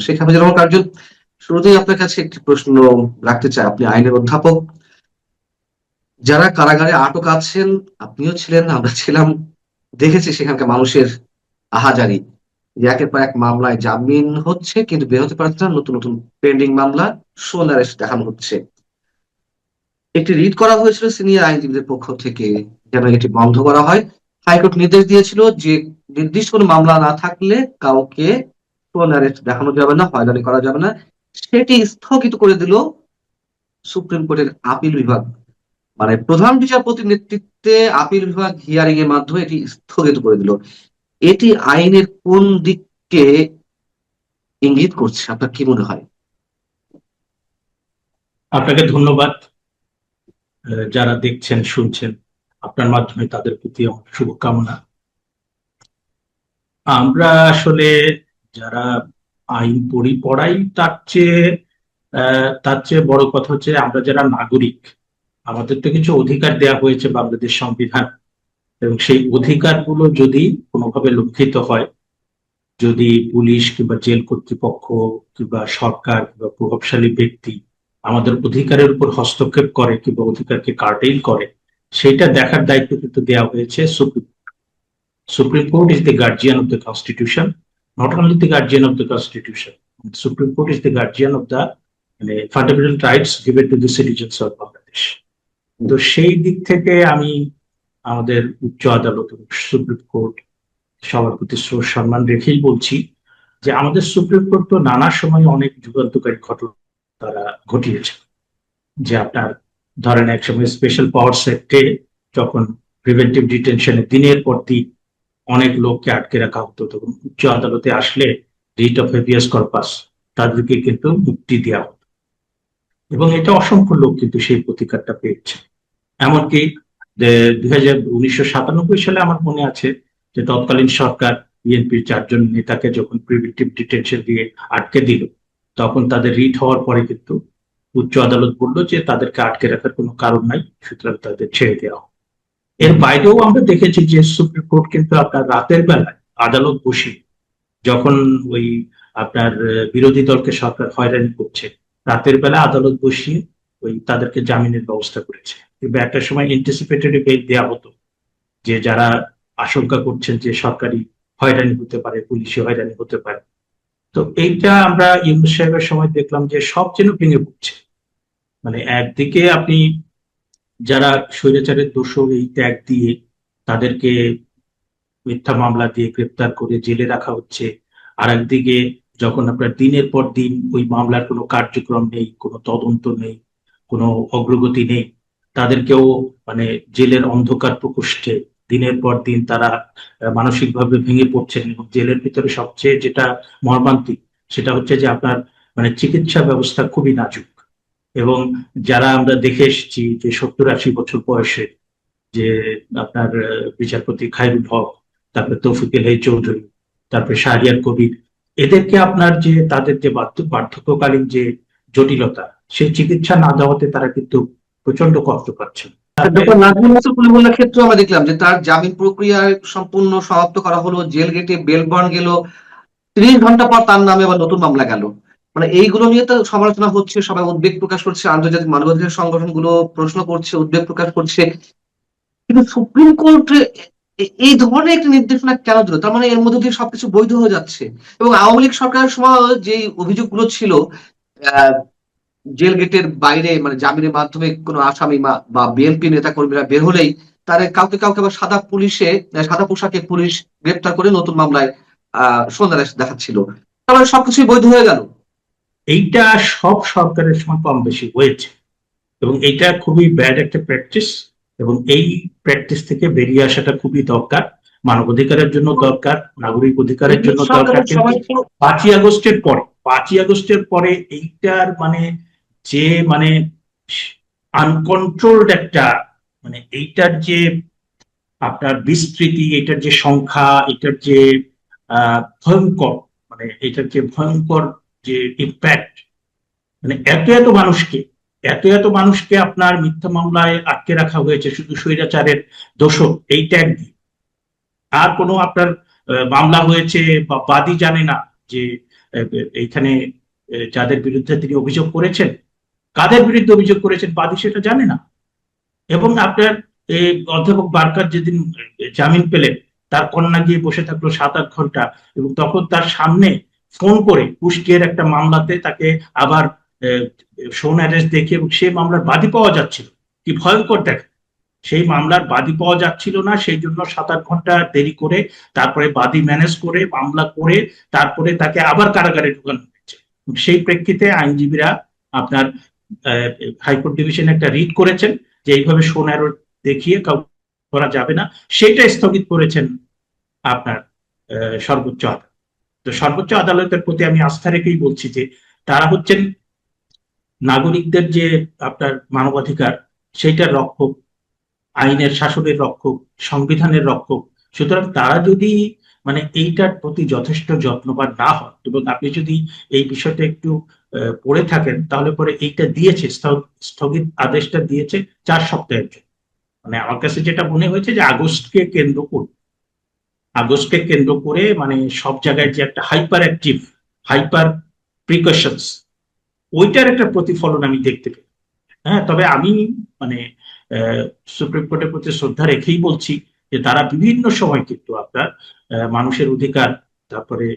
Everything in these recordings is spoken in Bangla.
শেখ হাফিজুর রহমান কার্জন, শুরুতেই আপনার কাছে একটি প্রশ্ন রাখতে চাই। আপনি আইনের অধ্যাপক, যারা কারাগারে আটক আছেন, আপনিও ছিলেন, আমরা ছিলাম, দেখেছি সেখানকার মানুষের আহাজারি, যে একের পর এক মামলায় জামিন হচ্ছে কিন্তু বের হতে পারছে না, নতুন নতুন পেন্ডিং মামলা, সোল অ্যারেস্ট দেখানো হচ্ছে। একটি রিট করা হয়েছিল সিনিয়র আইনজীবীদের পক্ষ থেকে যেন এটি বন্ধ করা হয়। হাইকোর্ট নির্দেশ দিয়েছিল যে নির্দিষ্ট কোনো মামলা না থাকলে কাউকে সোল অ্যারেস্ট দেখানো যাবে না, হয়রানি করা যাবে না। সেটি স্থগিত করে দিল সুপ্রিম কোর্টের আপিল বিভাগ, মানে প্রধান বিচারপতির নেতৃত্বে আপিল বিভাগ হিয়ারিং এর মাধ্যমে এটি স্থগিত করে দিল। এটি আইনের কোন দিককে ইঙ্গিত করছে, আপনার কি মনে হয়? আপনাকে ধন্যবাদ। যারা দেখছেন শুনছেন, আপনার মাধ্যমে তাদের প্রতি আমার শুভকামনা। আমরা আসলে যারা আইন পড়াই, তার চেয়ে বড় কথা হচ্ছে আমরা যারা নাগরিক, আমাদের তো কিছু অধিকার দেওয়া হয়েছে বাংলাদেশ সংবিধান, এবং সেই অধিকারগুলো যদি কোনোভাবে লঙ্ঘিত হয়, যদি পুলিশ কিংবা জেল কর্তৃপক্ষ কিংবা সরকার কিংবা প্রভাবশালী ব্যক্তি আমাদের অধিকারের উপর হস্তক্ষেপ করে কিংবা অধিকারকে কার্টেইল করে, সেটা দেখার দায়িত্ব কিন্তু দেওয়া হয়েছে supreme court is the guardian of the constitution, not only the guardian of the constitution, supreme court is the guardian of the fundamental rights given to the citizens of Bangladesh. তো সেই দিক থেকে আমি আমাদের উচ্চ আদালত এবং সুপ্রিম কোর্ট সবার প্রতি সম্মান রেখেই বলছি যে আমাদের সুপ্রিম কোর্ট তো নানা সময় অনেক যুগান্তকারী ঘটনা তারা ঘটিয়েছে। যে আপনার ধরেন একসময় স্পেশাল পাওয়ার সেক্টে যখন প্রিভেন্টিভ ডিটেনশনে দিনের পর দিন অনেক লোককে আটকে রাখা হতো, তখন উচ্চ আদালতে আসলে রিট অফ হেভিয়াস কর্পাস তাদেরকে কিন্তু মুক্তি দেওয়া হতো, এবং এটা অসংখ্য লোক কিন্তু সেই প্রতিকারটা পেয়েছে। এমনকি 1997 সালে আমার মনে আছে যে তৎকালীন সরকার বিএনপির 4 জন নেতাকে যখন প্রিভেন্টিভ ডিটেনশন দিয়ে আটকে দিল, তখন তাদের রিট হওয়ার পরে কিন্তু উচ্চ আদালত বলল যে তাদেরকে আটকে রাখার কোনো কারণ নাই, সুতরাং তাদের ছেড়ে দেওয়া হোক। এর বাইরেও আমরা দেখেছি যে সুপ্রিম কোর্ট কিন্তু আপনার রাতের বেলায় আদালত বসিয়ে, যখন ওই আপনার বিরোধী দলকে সরকার হয়রানি করছে, রাতের বেলা আদালত বসিয়ে ওই তাদেরকে জামিনের ব্যবস্থা করেছে। কিংবা একটা সময় এন্টিসিপেটরি বেল দেওয়া হতো, যে যারা আশঙ্কা করছেন যে সরকারি হয়রানি হতে পারে, পুলিশি হয়রানি হতে পারে। তো এইটা আমরা ইউনূস সাহেবের সময় দেখলাম যে সব যেন ভেঙে পড়ছে। মানে একদিকে আপনি যারা স্বৈরাচারের দোষর এই ট্যাগ দিয়ে তাদেরকে মিথ্যা মামলা দিয়ে গ্রেপ্তার করে জেলে রাখা হচ্ছে, আর একদিকে যখন আপনার দিনের পর দিন ওই মামলার কোনো কার্যক্রম নেই, কোনো তদন্ত নেই, কোনো অগ্রগতি নেই, তাদেরকেও মানে জেলের অন্ধকার প্রকোষ্ঠে দিনের পর দিন তারা মানসিকভাবে ভেঙে পড়ছেন। এবং জেলের ভিতরে সবচেয়ে যেটা মর্মান্তিক সেটা হচ্ছে যে আপনার মানে চিকিৎসা ব্যবস্থা খুবই নাজুক। এবং যারা আমরা দেখে এসেছি যে 70-80 বছর বয়সে যে আপনার বিচারপতি খায়রুল হক, তারপরে তৌফিক এলাহি চৌধুরী, তারপরে শাহরিয়ার কবির, এদেরকে আপনার যে তাদের যে বার্ধক্যকালীন যে জটিলতা, সেই চিকিৎসা না দেওয়াতে তারা কিন্তু প্রচন্ড কষ্ট পাচ্ছেন। ডক্টর নাজমুল হাসান খলিলুল্লাহর ক্ষেত্রে আমরা দেখলাম যে তার জামিন প্রক্রিয়া সম্পূর্ণ সমাপ্ত করা হলো, জেল গেটে বেল বন্ড গেল, 30 ঘন্টা পর তার নামে আবার নতুন মামলা গেল। মানে এইগুলো নিয়ে তো সমালোচনা হচ্ছে, সবাই উদ্বেগ প্রকাশ করছে, আন্তর্জাতিক মানবাধিকার সংগঠনগুলো প্রশ্ন করছে, উদ্বেগ প্রকাশ করছে। কিন্তু সুপ্রিম কোর্ট এই ধরনের একটা নির্দেশনা কেন দিল? তার মানে এর মধ্যে দিয়ে সবকিছু বৈধ হয়ে যাচ্ছে। এবং আওয়ামী লীগ সরকারের সময় যে অভিযোগগুলো ছিল, জেল গেটের বাইরে মানে জামিনের মাধ্যমে কোনো আসামি বা বিএনপি নেতা কর্মীরা বের হলেই তাদের কাউকে কাউকে আবার সাদা পোশাকে পুলিশ গ্রেপ্তার করে নতুন মামলায় সন্ধ্যা দেখাচ্ছিল। তাহলে সবকিছুই বৈধ হয়ে গেল। এইটা সব সরকারের সময় কম বেশি হয়েছে, এবং এইটা খুবই ব্যাড একটা প্র্যাকটিস, এবং এই প্র্যাকটিস থেকে বেরিয়ে আসাটা খুবই দরকার, মানবাধিকারের জন্য দরকার, নাগরিক অধিকারের জন্য দরকার। কিন্তু 5ই আগস্টের পরে এইটার মানে যে মানে আনকন্ট্রোলড একটা মানে এইটার যে আপনার বিস্তৃতি, এটার যে সংখ্যা, এটার যে ভয়ঙ্কর মানে এটার যে ভয়ঙ্কর যে ইম্প্যাক্ট, মানে এত এত মানুষকে আপনার মিথ্যা মামলায় আটকে রাখা হয়েছে শুধু স্বৈরাচারের দোষর এই ট্যাগ দিয়ে। আর কোনো আপনার মামলা হয়েছে বা বাদী জানে না যে এইখানে যাদের বিরুদ্ধে তিনি অভিযোগ করেছেন, কাদের বিরুদ্ধে অভিযোগ করেছেন বাদী সেটা জানে না। এবং আপনার এই অধ্যাপক বারকার যেদিন জামিন পেলেন, তার কন্যা গিয়ে বসে থাকলো 7-8 ঘন্টা, এবং তখন তার সামনে ফোন করে কুষ্টিয়ার একটা মামলাতে তাকে আবার শোন অ্যারেস্ট দেখিয়ে, এবং সেই মামলার বাদী পাওয়া যাচ্ছিল। কি ভয়ঙ্কর দেখেন, সেই মামলার বাদী পাওয়া যাচ্ছিল না, সেই জন্য 7-8 ঘন্টা দেরি করে তারপরে বাদী ম্যানেজ করে মামলা করে তারপরে তাকে আবার কারাগারে ঢুকানো হয়েছে। সেই প্রেক্ষিতে আইনজীবীরা আপনার হাইকোর্ট ডিভিশনে একটা রিট করেছেন যে এইভাবে শোন অ্যারো দেখিয়ে করা যাবে না, সেটা স্থগিত করেছেন আপনার সর্বোচ্চ আদালত। তো সর্বোচ্চ আদালতের প্রতি আমি আস্থা রেখেই বলছি যে তারা হচ্ছেন নাগরিকদের যে আপনার মানবাধিকার, সেইটার রক্ষক, আইনের শাসনের রক্ষক, সংবিধানের রক্ষক। সুতরাং তারা যদি মানে এইটার প্রতি যথেষ্ট যত্নবান না হয়, এবং আপনি যদি এই বিষয়টা একটু পড়ে থাকেন, তাহলে পরে এইটা দিয়েছে, স্থগিত আদেশটা দিয়েছে 4 সপ্তাহের জন্য। মানে আমার কাছে যেটা মনে হয়েছে যে আগস্টকে কেন্দ্র করে মানে সব জায়গায় যে একটা হাইপার অ্যাক্টিভ, হাইপার প্রিকশনস, ওইটার একটা প্রতিফলন আমি দেখতে পাই। হ্যাঁ, তবে আমি মানে সুপ্রিম কোর্টের প্রতি শ্রদ্ধা রেখেই বলছি যে তারা বিভিন্ন সময় কিন্তু আপনার মানুষের অধিকার, তারপরে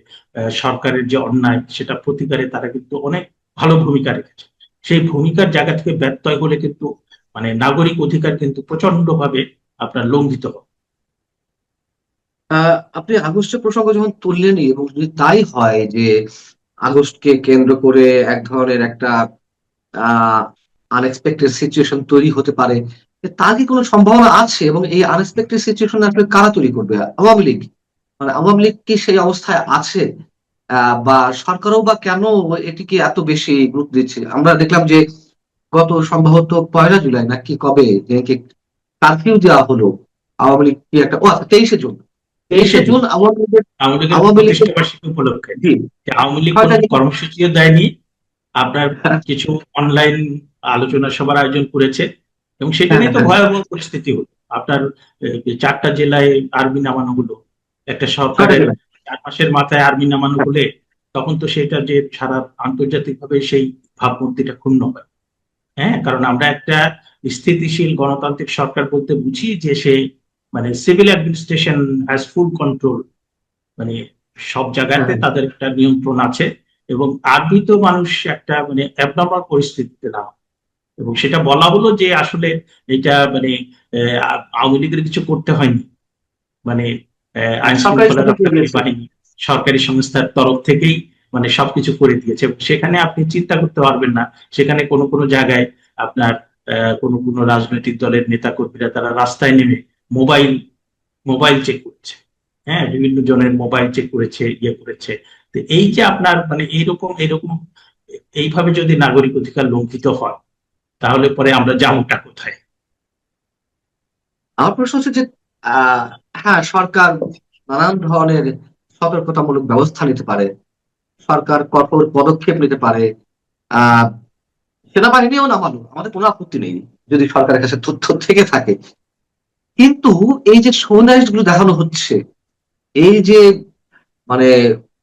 সরকারের যে অন্যায় সেটা প্রতিকারে তারা কিন্তু অনেক ভালো ভূমিকা রেখেছে। সেই ভূমিকার জায়গা থেকে ব্যত্যয় হলে কিন্তু মানে নাগরিক অধিকার কিন্তু প্রচন্ড ভাবে আপনার লঙ্ঘিত হবে। আপনি আগস্টের প্রসঙ্গ যখন তুললেনই, এবং যদি তাই হয় যে আগস্টকে কেন্দ্র করে এক ধরনের একটা আনএক্সপেক্টেড সিচুয়েশন তৈরি হতে পারে, তার কি কোনো সম্ভাবনা আছে? এবং এই আনএক্সপেক্টেড সিচুয়েশন আসলে কারা তৈরি করবে? আওয়ামী লীগ? মানে আওয়ামী লীগ কি সেই অবস্থায় আছে? বা সরকারও বা কেন এটিকে এত বেশি গুরুত্ব দিচ্ছে? আমরা দেখলাম যে গত সম্ভবত 1লা জুলাই নাকি কবে কারফিউ দেওয়া হলো। আওয়ামী লীগ কি একটা, ও আচ্ছা, 23শে জুন। তেইশে 23শে জুন জুন আওয়ামী লীগের আওয়ামী লীগের আওয়ামী লীগের প্রতিষ্ঠা বার্ষিকী উপলক্ষে জি যে আওয়ামী লীগ কোনো 6টা কর্মসূচিও দেয়নি, আপনার কিছু অনলাইন আলোচনা সভার আয়োজন করেছে, এবং সেটা হ্যাঁ, নিয়ে তো হ্যাঁ, ভয়াবহ পরিস্থিতি হলো। আপনার 4টা জেলায় আর্মি নামানো হলো, একটা 6টা সরকারের জেলা 4 মাসের মাথায় আর্মি নামানো হলে তখন তো সেটা যে সারা আন্তর্জাতিকভাবে সেই ভাবমূর্তিটা ক্ষুণ্ণ হয়। হ্যাঁ, কারণ আমরা একটা স্থিতিশীল গণতান্ত্রিক সরকার বলতে বুঝি যে সে মানে civil administration has full control, মানে সব জায়গাতে হ্যাঁ, তাদের একটা নিয়ন্ত্রণ আছে, এবং আর্মি তো মানুষ একটা মানে অ্যাবনর্মাল পরিস্থিতিতে না। এবং সেটা বলা হলো যে আসলে এটা মানে আওয়ামী লীগের কিছু করতে হয়নি, মানে আইন সরকারি শৃঙ্খলা সাথে করে রক্ষাকারী দিয়েছে। বাহিনী, সরকারি সংস্থার তরফ থেকেই মানে সবকিছু করে দিয়েছে। সেখানে আপনি চিন্তা করতে পারবেন না, সেখানে কোনো কোনো জায়গায় আপনার কোনো কোনো রাজনৈতিক দলের নেতা কর্মীরা তারা রাস্তায় নেমে মোবাইল মোবাইল চেক করেছে। হ্যাঁ, বিভিন্ন জনের মোবাইল চেক করেছে, ইয়ে করেছে। তো এই যে আপনার মানে এইরকম এইরকম এইভাবে যদি নাগরিক অধিকার লঙ্ঘিত হয়, তাহলে পরে আমরা যাবোটা কোথায়? আমার প্রশ্ন হচ্ছে যে আহ হ্যাঁ, সরকার নানান ধরনের সতর্কতামূলক ব্যবস্থা নিতে পারে, সরকার কঠোর পদক্ষেপ নিতে পারে। আহ সেনাবাহিনীও নামানো, আমাদের কোনো আপত্তি নেই যদি সরকারের কাছে তথ্য থেকে থাকে। কিন্তু এই যে সৌনাইজ গুলো দেখানো হচ্ছে, এই যে মানে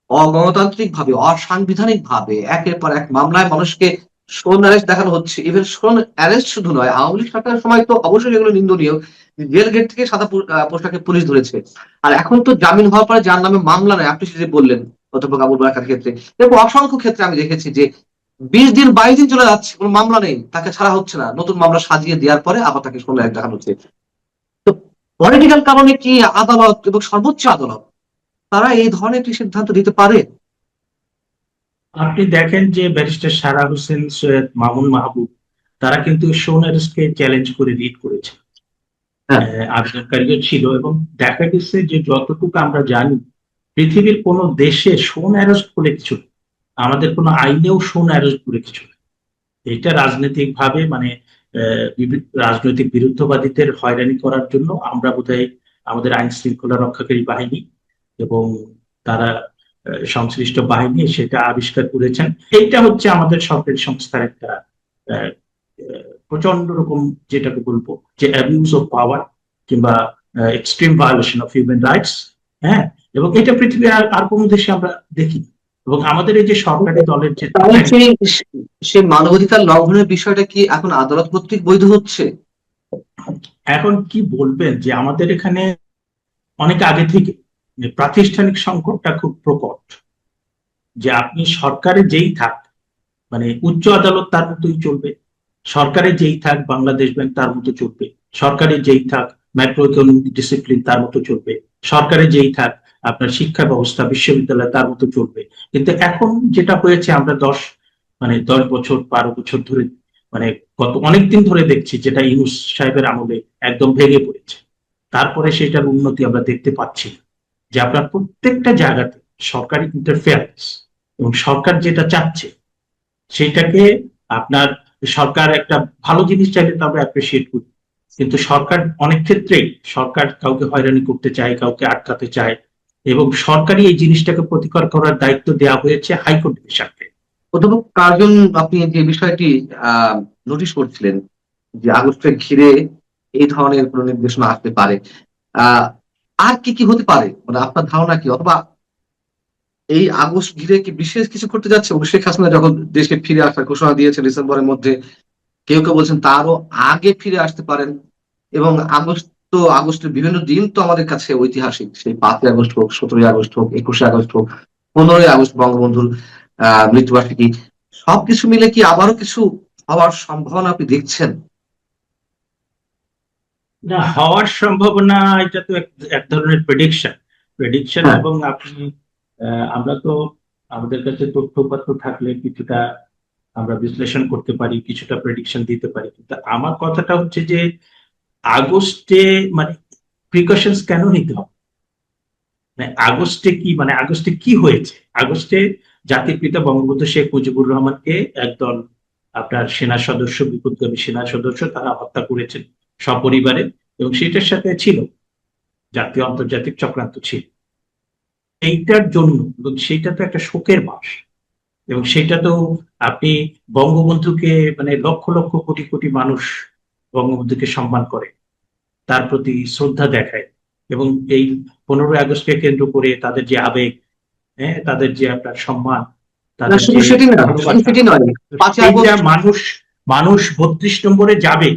অগণতান্ত্রিক ভাবে, অসাংবিধানিক ভাবে একের পর এক মামলায় মানুষকে শোন অ্যারেস্ট দেখানো হচ্ছে। ইভেন শোন অ্যারেস্ট শুধু নয়, আওয়ামী লীগ সরকারের সময় তো অবশ্যই এগুলো নিন্দনীয়। জেল গেট থেকে সাদা পোশাকে পুলিশ ধরেছে। আর এখন তো জামিন হওয়ার পরে যার নামে মামলা নেয়, আপনি সেটা বললেন অধ্যাপক আবুল বারাকার ক্ষেত্রে, এরকম অসংখ্য ক্ষেত্রে আমি দেখেছি যে 20 দিন 22 দিন চলে যাচ্ছে, কোনো মামলা নেই, তাকে ছাড়া হচ্ছে না, নতুন মামলা সাজিয়ে দেওয়ার পরে আবার তাকে শোন অ্যারেস্ট দেখানো হচ্ছে। তো পলিটিক্যাল কারণে কি আদালত এবং সর্বোচ্চ আদালত তারা এই ধরনের একটি সিদ্ধান্ত দিতে পারে? আপনি দেখেন যে ব্যারিস্টার সারা হোসেন, সৈয়দ মামুন মাহবুব, তারা কিন্তু শোন অ্যারেস্টকে চ্যালেঞ্জ করে রিট করেছে, হ্যাঁ, আবেদনকারীও ছিল, এবং দেখা গেছে যে যতটুকু আমরা জানি পৃথিবীর কোন দেশে শোন অ্যারেস্ট বলে কিছু নেই। আমাদের কোনো আইনেও শোন অ্যারেস্ট বলে কিছু নেই। এটা রাজনৈতিক ভাবে মানে রাজনৈতিক বিরুদ্ধবাদীদের হয়রানি করার জন্য আমরা বোধহয় আমাদের আইন শৃঙ্খলা রক্ষাকারী বাহিনী এবং তারা সংশ্লিষ্ট বাহিনী সেটা আবিষ্কার করেছেন। এইটা হচ্ছে আমাদের সরকারি সংস্থার একটা আহ, প্রচন্ড রকম, যেটাকে বলবো যে অ্যাবিউজ অফ পাওয়ার, কিংবা extreme violation of human rights. হ্যাঁ, এবং এটা পৃথিবীর আর কোনো দেশে আমরা দেখি। এবং আমাদের এই যে সরকারি দলের যে তাহলে সেই মানবাধিকার লঙ্ঘনের বিষয়টা কি এখন আদালত কর্তৃক বৈধ হচ্ছে? এখন কি বলবেন যে আমাদের এখানে অনেক আগে থেকে যে প্রাতিষ্ঠানিক সংকটটা খুব প্রকট, যে আপনি সরকারে যেই থাক, মানে উচ্চ আদালত তার মতোই চলবে, সরকারে যেই থাক বাংলাদেশ ব্যাংক তার মতো চলবে, সরকারে যেই থাক ম্যাক্রো ইকোনমিক ডিসিপ্লিন তার মতো চলবে, সরকারে যেই থাক আপনার শিক্ষা ব্যবস্থা বিশ্ববিদ্যালয় তার মতো চলবে। কিন্তু এখন যেটা হয়েছে আমরা 10 বছর 12 বছর ধরে, মানে গত অনেকদিন ধরে দেখছি যেটা ইউনূস সাহেবের আমলে একদম ভেঙে পড়েছে। তারপরে সেটার উন্নতি আমরা দেখতে পাচ্ছি না। যে আপনার প্রত্যেকটা জায়গাতে সরকারি ইন্টারফেয়ারেন্স, এবং সরকার যেটা চাচ্ছে সেইটাকে আপনার, সরকার একটা ভালো জিনিস চাইলে তো আমরা অ্যাপ্রিসিয়েট করি, কিন্তু সরকার অনেক ক্ষেত্রেই সরকার কাউকে হয়রানি করতে চায়, কাউকে আটকাতে চায়, এবং সরকারি এই জিনিসটাকে প্রতিকার করার দায়িত্ব দেওয়া হয়েছে হাইকোর্টের সাথে। অধ্যাপক কার্জন, আপনি যে বিষয়টি নোটিশ করছিলেন যে আগস্টকে ঘিরে এই ধরনের কোনো নির্দেশনা আসতে পারে, আহ আর কি কি হতে পারে, মানে আপনার ধারণা কি? অথবা এই আগস্ট ঘিরে কি বিশেষ কিছু করতে যাচ্ছে? এবং শেখ হাসিনা যখন দেশে ফিরে আসার ঘোষণা দিয়েছে ডিসেম্বরের মধ্যে, কেউ কেউ বলছেন তারও আগে ফিরে আসতে পারেন। এবং আগস্টের বিভিন্ন দিন তো আমাদের কাছে ঐতিহাসিক, সেই 5ই আগস্ট হোক, 17ই আগস্ট হোক, 21শে আগস্ট হোক, 15ই আগস্ট বঙ্গবন্ধুর মৃত্যুবার্ষিকী, সবকিছু মিলে কি আবারও কিছু হওয়ার সম্ভাবনা আপনি দেখছেন? না, হওয়ার সম্ভাবনা, এটা তো এক ধরনের প্রেডিকশন। প্রেডিকশন হ্যাঁ, এবং আপনি আমরা তো আমাদের কাছে তথ্যপত্র থাকলে কিছুটা আমরা বিশ্লেষণ করতে পারি, কিছুটা প্রেডিকশন দিতে পারি, কিন্তু আমার কথাটা হচ্ছে যে আগস্টে মানে প্রিকশনস কেন নিতে হবে? মানে আগস্টে কি হয়েছে? আগস্টে জাতির পিতা বঙ্গবন্ধু শেখ মুজিবুর রহমানকে একদল আপনার সেনা সদস্য, বিপদগামী সেনা সদস্য, তারা হত্যা করেছেন সপরিবারে, এবং সেটার সাথে ছিল জাতীয় আন্তর্জাতিক চক্রান্ত ছিল এইটার জন্য, এবং সেটা তো একটা শোকের মাস। এবং সেটা তো আপনি বঙ্গবন্ধুকে, মানে লক্ষ লক্ষ কোটি কোটি মানুষ বঙ্গবন্ধুকে সম্মান করে, তার প্রতি শ্রদ্ধা দেখায়, এবং এই 15ই আগস্টকে কেন্দ্র করে তাদের যে আবেগ, হ্যাঁ, তাদের যে আপনার সম্মান, না তাদের শুধু যে সেটি না, শুধু ভালোবাসা, সেটি নয়, তো পাঁচই সেইটা আগস্ট মানুষ মানুষ 32 নম্বরে যাবে,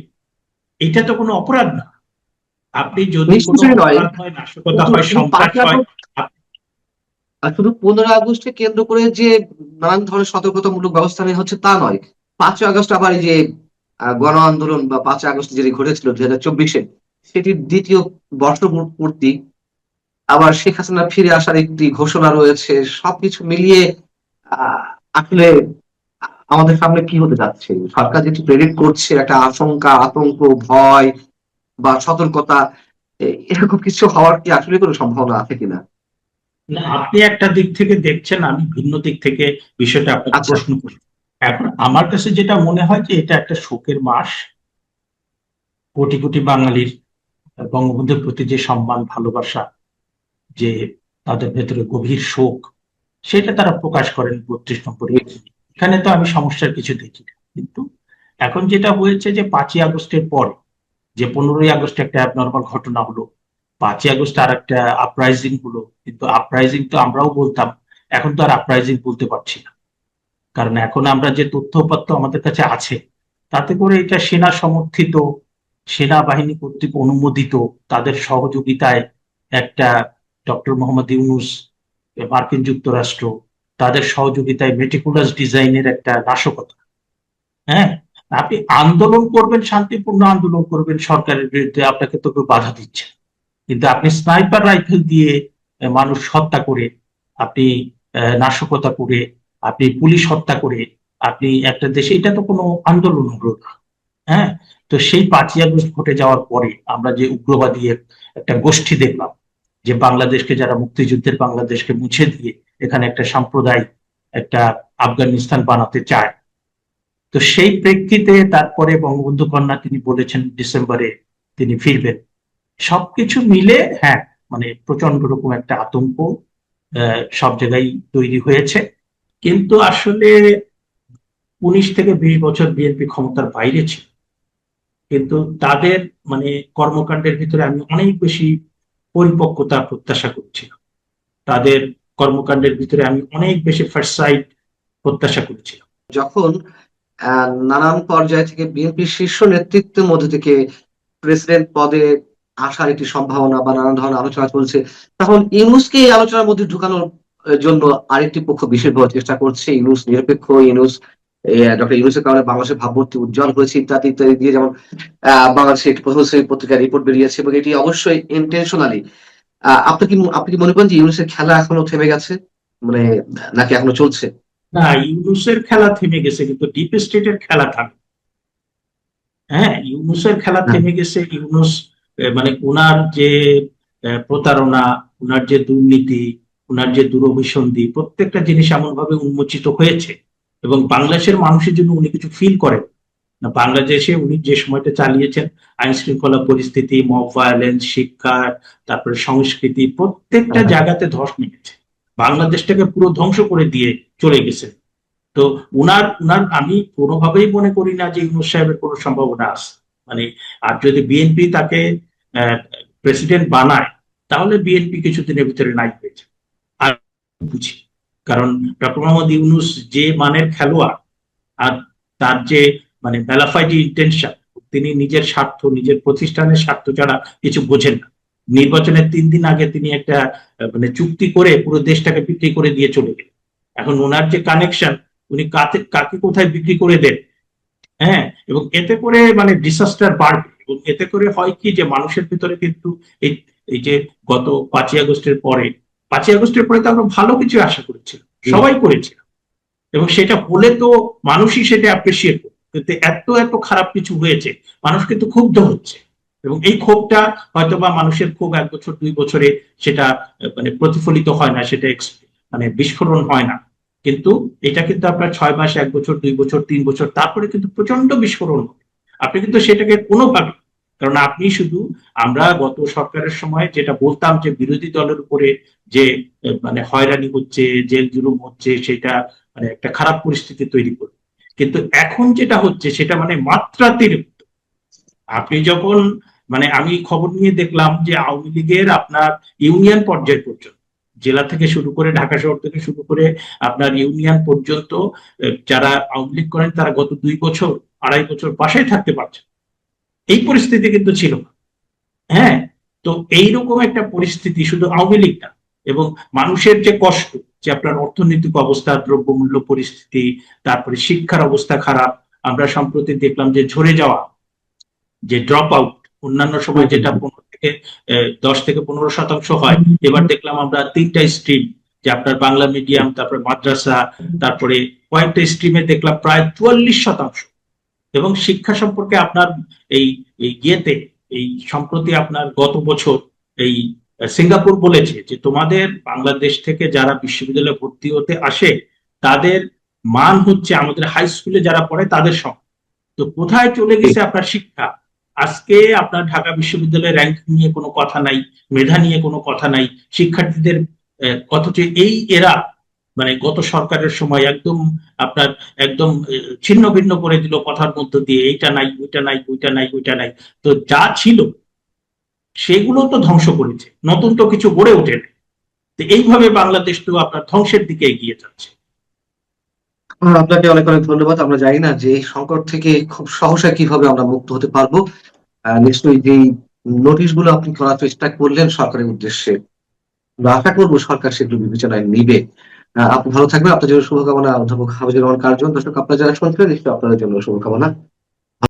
এটা তো কোনো অপরাধ না। আপনি যদি নিশ্চয়ই কোনো সেটি নয়, অপরাধ হয়, নাশকতা কিন্তু হয়, শুধু সন্ত্রাস পাঁচই হয়, আগস্ট আর শুধু 15ই আগস্টকে কেন্দ্র করে যে নানান ধরনের সতর্কতামূলক ব্যবস্থা নেওয়া হচ্ছে তা নয়। 5ই আগস্ট আবার এই যে গণ আন্দোলন, বা 5ই আগস্ট যেটি ঘটেছিল 2024-এ, সেটির দ্বিতীয় বর্ষপূর্তি, আবার শেখ হাসিনা ফিরে আসার একটি ঘোষণা রয়েছে। সবকিছু মিলিয়ে আহ আসলে আমাদের সামনে কি হতে যাচ্ছে? সরকার যেটি প্রেডিক্ট করছে, একটা আশঙ্কা, আতঙ্ক, ভয় বা সতর্কতা, এরকম কিছু হওয়ার কি আসলে কোনো সম্ভাবনা আছে কিনা? না, আপনি একটা দিক থেকে দেখছেন, আমি ভিন্ন দিক থেকে বিষয়টা আপনাকে আচ্ছা, প্রশ্ন করি। এখন আমার কাছে যেটা মনে হয় যে এটা একটা শোকের মাস। কোটি কোটি বাঙালির বঙ্গবন্ধুর প্রতি যে সম্মান ভালোবাসা, যে তাদের ভেতরে গভীর শোক, সেটা তারা প্রকাশ করেন 32 নম্বরে। এখানে তো আমি সমস্যার কিছু দেখি না। কিন্তু এখন যেটা হয়েছে যে 5ই আগস্টের পরে যে 15ই আগস্ট একটা অ্যাবনর্মাল ঘটনা হলো, 5ই আগস্ট আর একটা আপরাইজিং হলো, কিন্তু আপরাইজিং তো আমরাও বলতাম, এখন তো আর আপরাইজিং বলতে পারছি না। কারণ এখন আমরা যে তথ্যপত্র আমাদের কাছে আছে, তাতে করে এটা সেনা সমর্থিত, সেনাবাহিনী কর্তৃক অনুমোদিত, তাদের সহযোগিতায় একটা ডক্টর মোহাম্মদ ইউনূস, মার্কিন যুক্তরাষ্ট্র, তাদের সহযোগিতায় মেটিকুলাস ডিজাইনের একটা নাশকতা। হ্যাঁ, আপনি আন্দোলন করবেন, শান্তিপূর্ণ আন্দোলন করবেন সরকারের বিরুদ্ধে, আপনাকে তো কেউ বাধা দিচ্ছে না। কিন্তু আপনি স্নাইপার রাইফেল দিয়ে মানুষ হত্যা করে, আপনি নাশকতা করে, আপনি পুলিশ হত্যা করে, আপনি একটা দেশে, এটা তো কোনো আন্দোলন হলো না। হ্যাঁ, তো সেই 5ই আগস্ট ঘটে যাওয়ার পরে আমরা যে উগ্রবাদী একটা গোষ্ঠী দেখলাম, যে বাংলাদেশকে, যারা মুক্তিযুদ্ধের বাংলাদেশকে মুছে দিয়ে এখানে একটা সাম্প্রদায়িক একটা আফগানিস্তান বানাতে চায়। তো সেই প্রেক্ষিতে তারপরে বঙ্গবন্ধু কন্যা তিনি বলেছেন ডিসেম্বরে তিনি ফিরবেন। সবকিছু মিলে হ্যাঁ, মানে প্রচন্ড রকম একটা আতঙ্ক সব জায়গায় তৈরি হয়েছে। কিন্তু আসলে 19 থেকে 20 বছর বিএনপি ক্ষমতার বাইরে ছিল, কিন্তু তাদের মানে কর্মকাণ্ডের ভিতরে আমি অনেক বেশি পরিপক্কতা প্রত্যাশা করছিলাম। তাদের কর্মকাণ্ডের ভিতরে আমি অনেক বেশি ফার্স্ট সাইট প্রত্যাশা করেছিলাম। যখন নানান পর্যায় থেকে বিএনপির শীর্ষ নেতৃত্বের মধ্যে থেকে প্রেসিডেন্ট পদে আসার একটি সম্ভাবনা বা নানান ধরনের আলোচনা চলছে, তখন ইউনূসকে এই আলোচনার মধ্যে ঢুকানোর জন্য আরেকটি পক্ষ বিশেষভাবে চেষ্টা করছে। ইউনূস নিরপেক্ষ, ইউনূস ডক্টর ইউনূসের কারণে বাংলাদেশের ভাবমূর্তি উজ্জ্বল হয়েছে ইত্যাদি ইত্যাদি দিয়ে, যেমন বাংলাদেশে একটি প্রথম শ্রেণীর পত্রিকার রিপোর্ট বেরিয়েছে, এবং এটি অবশ্যই ইন্টেনশনালি। আপনি কি মনে করেন যে ইউনূসের খেলা এখনো থেমে গেছে, মানে নাকি এখনো চলছে? না, ইউনূসের খেলা থেমে গেছে, কিন্তু ডিপ স্টেটের খেলা থামে। হ্যাঁ, ইউনূসের খেলা না। থেমে গেছে। ইউনূস মানে ওনার যে প্রতারণা, ওনার যে দুর্নীতি, ওনার যে দুরভিসন্ধি, প্রত্যেকটা জিনিস এমন ভাবে উন্মোচিত হয়েছে, এবং বাংলাদেশের মানুষের জন্য উনি কিছু ফিল করেন না। বাংলাদেশে উনি যে সময়টা চালিয়েছেন, আইন শৃঙ্খলা পরিস্থিতি, মব ভায়োলেন্স, শিক্ষা, তারপরে সংস্কৃতি, প্রত্যেকটা হ্যাঁ, জায়গাতে ধস নেমেছে। বাংলাদেশটাকে পুরো ধ্বংস করে দিয়ে চলে গেছে। তো উনার উনার আমি কোনোভাবেই মনে করি না যে ইউনূস সাহেবের কোনো সম্ভাবনা আছে। মানে আর যদি বিএনপি তাকে প্রেসিডেন্ট বানায়, তাহলে বিএনপি কিছুদিনের ভিতরে নাই হয়ে যাবে। আর বুঝি, কারণ ডক্টর মোহাম্মদ ইউনূস যে মানের খেলোয়াড়, আর তার যে মানে বেলাফাইড ইন্টেনশন, তিনি নিজের স্বার্থ, নিজের প্রতিষ্ঠানের স্বার্থ ছাড়া কিছু বোঝেন না। নির্বাচনের 3 দিন আগে তিনি একটা মানে চুক্তি করে পুরো দেশটাকে বিক্রি করে দিয়ে চলে গেলেন। এখন ওনার যে কানেকশন, উনি কাকে কোথায় বিক্রি করে দেন। হ্যাঁ, এবং এতে করে মানে ডিসাস্টার বাড়বে, এবং এতে করে হয় কি যে মানুষের ভিতরে কিন্তু এই এই যে গত 5ই আগস্টের পরে তো আমরা ভালো কিছু আশা করেছিলাম, সবাই করেছিল, এবং সেটা হলে তো মানুষই সেটা অ্যাপ্রিসিয়েট করবে। কিন্তু এত এত খারাপ কিছু হয়েছে, মানুষ কিন্তু ক্ষুব্ধ হচ্ছে, এবং এই ক্ষোভটা হয়তো বা মানুষের ক্ষোভ 1 বছর 2 বছরে সেটা মানে প্রতিফলিত হয় না, সেটা মানে বিস্ফোরণ হয় না। কিন্তু এটা কিন্তু আপনার 6 মাস, 1 বছর, 2 বছর, 3 বছর, তারপরে কিন্তু প্রচন্ড বিস্ফোরণ হবে। আপনি কিন্তু সেটাকে কোনোভাবে, কারণ আপনি শুধু, আমরা গত সরকারের সময় যেটা বলতাম যে বিরোধী দলের উপরে যে মানে হয়রানি হচ্ছে, জেল জুলুম হচ্ছে, সেটা মানে একটা খারাপ পরিস্থিতি তৈরি করবে। কিন্তু এখন যেটা হচ্ছে সেটা মানে মাত্রাতিরিক্ত। আপনি যখন মানে আমি খবর নিয়ে দেখলাম যে আওয়ামী লীগের আপনার ইউনিয়ন পর্যায় পর্যন্ত, জেলা থেকে শুরু করে, ঢাকা শহর থেকে শুরু করে আপনার ইউনিয়ন পর্যন্ত, যারা আওয়ামী লীগ করেন তারা গত 2 বছর, 2.5 বছর বাসায় থাকতে পারছে। এই পরিস্থিতি কিন্তু ছিল না। হ্যাঁ, তো এইরকম একটা পরিস্থিতি শুধু আওয়ামী লীগ না, এবং মানুষের যে কষ্ট, যে আপনার অর্থনৈতিক অবস্থা, দ্রব্যমূল্য পরিস্থিতি, তারপরে শিক্ষার অবস্থা খারাপ। আমরা সম্প্রতি দেখলাম যে ঝরে যাওয়া, যে ড্রপ আউট, অন্যান্য সময় যেটা 10 থেকে 15% হয়, এবার দেখলাম আমরা 3টা স্ট্রিম, যে আপনার বাংলা মিডিয়াম, তারপরে মাদ্রাসা, তারপরে কয়েকটা স্ট্রিমে দেখলাম প্রায় 44%। এবং শিক্ষা সম্পর্কে আপনার এই এই ইয়েতে, এই সম্প্রতি আপনার গত বছর এই সিঙ্গাপুর বলেছে যে তোমাদের বাংলাদেশ থেকে যারা বিশ্ববিদ্যালয়ে ভর্তি হতে আসে, তাদের মান হচ্ছে আমাদের হাই স্কুলে যারা পড়ে তাদের সমান। তো কোথায় চলে গেছে আপনার শিক্ষা? আজকে আপনার ঢাকা বিশ্ববিদ্যালয়ের র্যাঙ্ক নিয়ে কোনো কথা নাই, মেধা নিয়ে কোনো কথা নাই, শিক্ষার্থীদের অথচ এই এরা মানে গত সরকারের সময় একদম আপনার একদম ছিন্ন ভিন্ন করে দিল কথার মধ্য দিয়ে, এইটা নাই, ওইটা নাই, ওইটা নাই, ওইটা নাই। তো যা ছিল সেগুলো তো ধ্বংস করেছে, নতুন তো কিছু গড়ে ওঠেনি। তো এইভাবে বাংলাদেশ তো আপনার ধ্বংসের দিকে এগিয়ে যাচ্ছে। আপনাকে অনেক অনেক ধন্যবাদ। আমরা জানি না যে এই সংকট থেকে খুব সহসা কিভাবে আমরা মুক্ত হতে পারবো। নিশ্চয়ই যেই নোটিশ গুলো আপনি করার চেষ্টা করলেন সরকারের উদ্দেশ্যে, আমরা আশা করবো সরকার সেগুলো বিবেচনায় নিবে। আপনি ভালো থাকবেন। আপনার জন্য শুভকামনা, অধ্যাপক হাফিজুর রহমান কার্জন। দর্শক, আপনারা যারা শুনছিলেন, নিশ্চয়ই আপনাদের জন্য শুভকামনা।